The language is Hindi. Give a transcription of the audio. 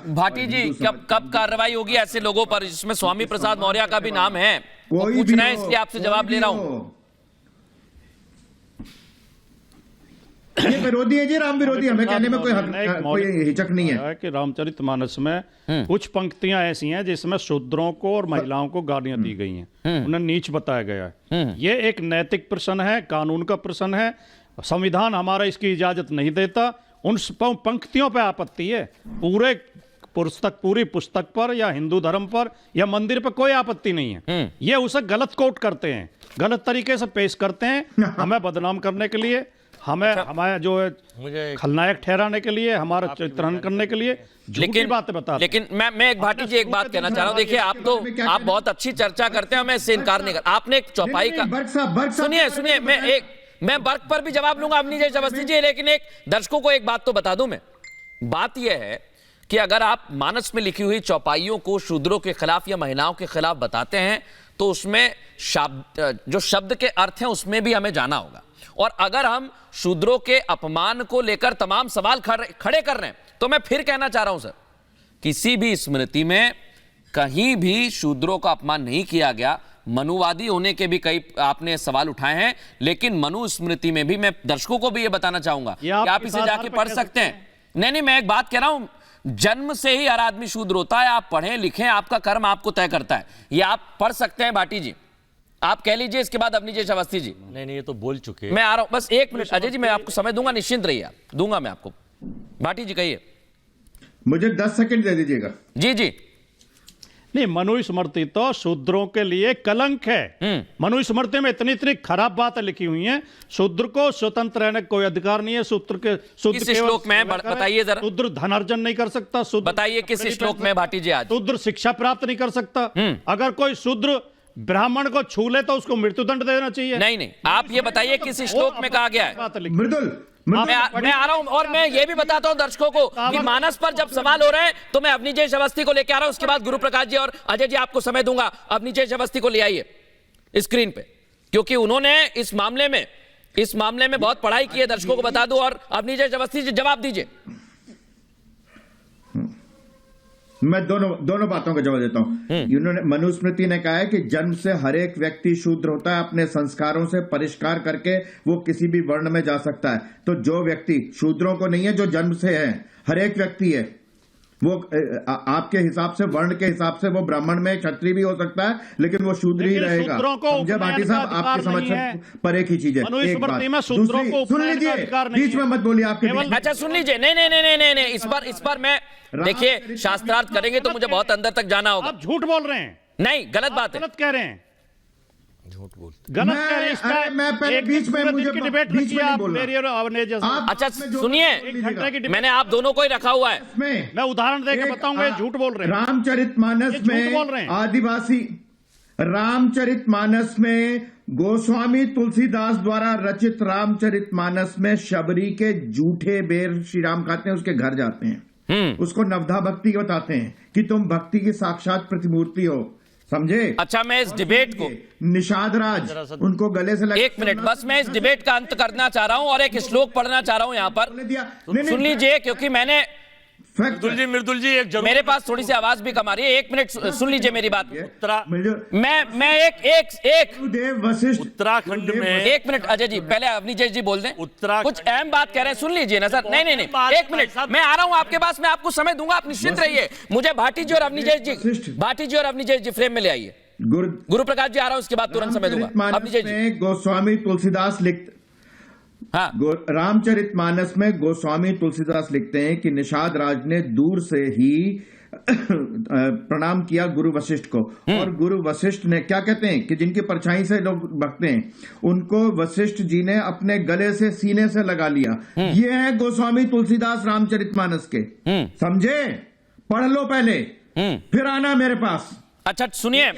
भाटी जी, कब कार्रवाई होगी ऐसे लोगों पर, जिसमें स्वामी प्रसाद मौर्य का भी नाम है? वो कोई पूछ भी रहे हैं, हो, इसलिए आपसे कोई जवाब ले भी रहा हो। हूं। ये विरोधी है जी, राम विरोधी। हमें कहने में कोई हिचक नहीं है कि रामचरितमानस में कुछ पंक्तियां ऐसी हैं जिसमें शूद्रों को और महिलाओं को गालियां दी गई हैं, उन्हें नीच बताया गया है। ये एक नैतिक प्रश्न है, कानून का प्रश्न है। संविधान हमारा इसकी इजाजत नहीं देता। उन पंक्तियों पे आपत्ति है। पूरी पुस्तक पर या हिंदू धर्म पर या मंदिर पर कोई आपत्ति नहीं है। ये उसे गलत कोट करते हैं, गलत तरीके से पेश करते हैं, हमें बदनाम करने के लिए, हमें जो है खलनायक ठहराने के लिए, हमारा चरित्रहनन करने के लिए झूठी बातें बताते हैं। लेकिन मैं एक भाटी जी एक बात कहना चाह रहा हूं। देखिए, आप बहुत अच्छी चर्चा करते हैं, मैं इससे इनकार नहीं कर। आपने एक चौपाई का, सुनिए, मैं बर्क पर भी जवाब लूंगा अपनी जैसे अवस्थी जी, लेकिन एक दर्शकों को एक बात तो बता दूं मैं। बात यह है कि अगर आप मानस में लिखी हुई चौपाइयों को शूद्रों के खिलाफ या महिलाओं के खिलाफ बताते हैं तो उसमें जो शब्द के अर्थ हैं उसमें भी हमें जाना होगा। और अगर हम शूद्रों के अपमान को लेकर तमाम सवाल खड़े कर रहे हैं तो मैं फिर कहना चाह रहा हूं सर, किसी भी स्मृति में कहीं भी शूद्रों का अपमान नहीं किया गया। मनुवादी होने के भी कई आपने सवाल उठाए हैं, लेकिन मनु स्मृति में भी, मैं दर्शकों को भी यह बताना चाहूंगा कि आप इसे जाके पढ़ सकते हैं। नहीं, मैं एक बात कह रहा हूं, जन्म से ही हर आदमी शूद्र होता है। आप पढ़ें लिखें, आपका कर्म आपको तय करता है। ये आप पढ़ सकते हैं भाटी जी, आप कह लीजिए। इसके बाद अपनी जैसे अवस्थी जी। नहीं, ये तो बोल चुके। मैं आ रहा हूं, बस एक मिनट अजय जी, मैं आपको समय दूंगा, निश्चिंत रहिए, दूंगा मैं आपको। भाटी जी कहिए। मुझे 10 सेकंड दे दीजिएगा। जी। नहीं, मनुस्मृति तो शूद्रों के लिए कलंक है। मनुस्मृति में इतनी खराब बातें लिखी हुई हैं। शूद्र को स्वतंत्र रहने का कोई अधिकार नहीं है। किस श्लोक में बताइए जरा। शूद्र धनार्जन नहीं कर सकता। बताइए किस श्लोक में भाटी जी आज। शूद्र शिक्षा प्राप्त नहीं कर सकता। अगर कोई शूद्र ब्राह्मण को छू ले तो उसको मृत्युदंड देना चाहिए। नहीं, आप ये बताइए किस श्लोक में कहा गया है। मृदुल, मैं आ रहा हूं, और मैं ये भी बताता हूं दर्शकों को कि मानस पर जब सवाल हो रहे हैं तो मैं अवनीश अवस्थी को लेकर आ रहा हूं। उसके बाद गुरु प्रकाश जी और अजय जी आपको समय दूंगा। अवनीश अवस्थी को ले आइए स्क्रीन पे, क्योंकि उन्होंने इस मामले में बहुत पढ़ाई की है। दर्शकों को बता दूं, और अवनीश अवस्थी जी जवाब दीजिए। मैं दोनों बातों का जवाब देता हूं। इन्होंने, मनुस्मृति ने कहा है कि जन्म से हर एक व्यक्ति शूद्र होता है। अपने संस्कारों से परिष्कार करके वो किसी भी वर्ण में जा सकता है। तो जो व्यक्ति शूद्रों को नहीं है, जो जन्म से है, हर एक व्यक्ति है, वो आपके हिसाब से, वर्ण के हिसाब से वो ब्राह्मण में क्षत्रिय भी हो सकता है, लेकिन वो शूद्र ही रहेगा। समझे भाटी साहब, आपकी समझ से परे की चीज है। एक बात दूसरी, सुन लीजिए, बीच में मत बोलिए। आपके अच्छा सुन लीजिए। नहीं, इस पर मैं, देखिए, शास्त्रार्थ करेंगे तो मुझे बहुत अंदर तक जाना होगा। आप झूठ बोल रहे हैं। नहीं, गलत बात है। गलत कह रहे हैं। झूठ बोलते। गलत कह रहे हैं। मैं पहले बीच में मुझे डिबेट बीच में नहीं बोलना। अच्छा सुनिए, मैंने आप दोनों को ही रखा हुआ है। मैं उदाहरण देकर बताऊंगा, झूठ बोल रहे हैं। रामचरितमानस में आदिवासी, रामचरितमानस में गोस्वामी तुलसीदास द्वारा रचित रामचरितमानस में शबरी के जूठे बेर श्री राम खाते हैं, उसके घर जाते हैं, उसको नवधा भक्ति बताते हैं कि तुम भक्ति की साक्षात प्रतिमूर्ति हो। समझे? अच्छा, मैं इस डिबेट को, निषाद राज उनको गले से एक मिनट बस, मैं इस डिबेट का अंत करना चाह रहा हूं और एक श्लोक पढ़ना चाह रहा हूं यहां पर। सुन लीजिए, क्योंकि मैंने मृदुल जी एक मेरे पास थोड़ी सी आवाज भी कम आ रही है। एक मिनट सुन लीजिए मेरी बात। मैं एक उत्तराखंड में, एक मिनट अजय जी, पहले अवनीश जी बोल दें। कुछ अहम बात कह रहे हैं, सुन लीजिए ना सर। नहीं, एक मिनट, मैं आ रहा हूं आपके पास, मैं आपको समय दूंगा, आप निश्चिंत रहिए। मुझे भाटी जी और अवनीश जी फ्रेम में ले आइए। गुरु प्रकाश जी आ रहा हूं, उसके बाद तुरंत समय दूंगा। अवनीश जी। गोस्वामी तुलसीदास लिखते, हाँ, रामचरितमानस में गोस्वामी तुलसीदास लिखते हैं कि निषाद राज ने दूर से ही प्रणाम किया गुरु वशिष्ठ को, और गुरु वशिष्ठ ने क्या कहते हैं कि जिनकी परछाई से लोग भगते हैं, उनको वशिष्ठ जी ने अपने गले से, सीने से लगा लिया। ये है गोस्वामी तुलसीदास रामचरितमानस के। समझे? पढ़ लो पहले, फिर आना मेरे पास। अच्छा सुनिए।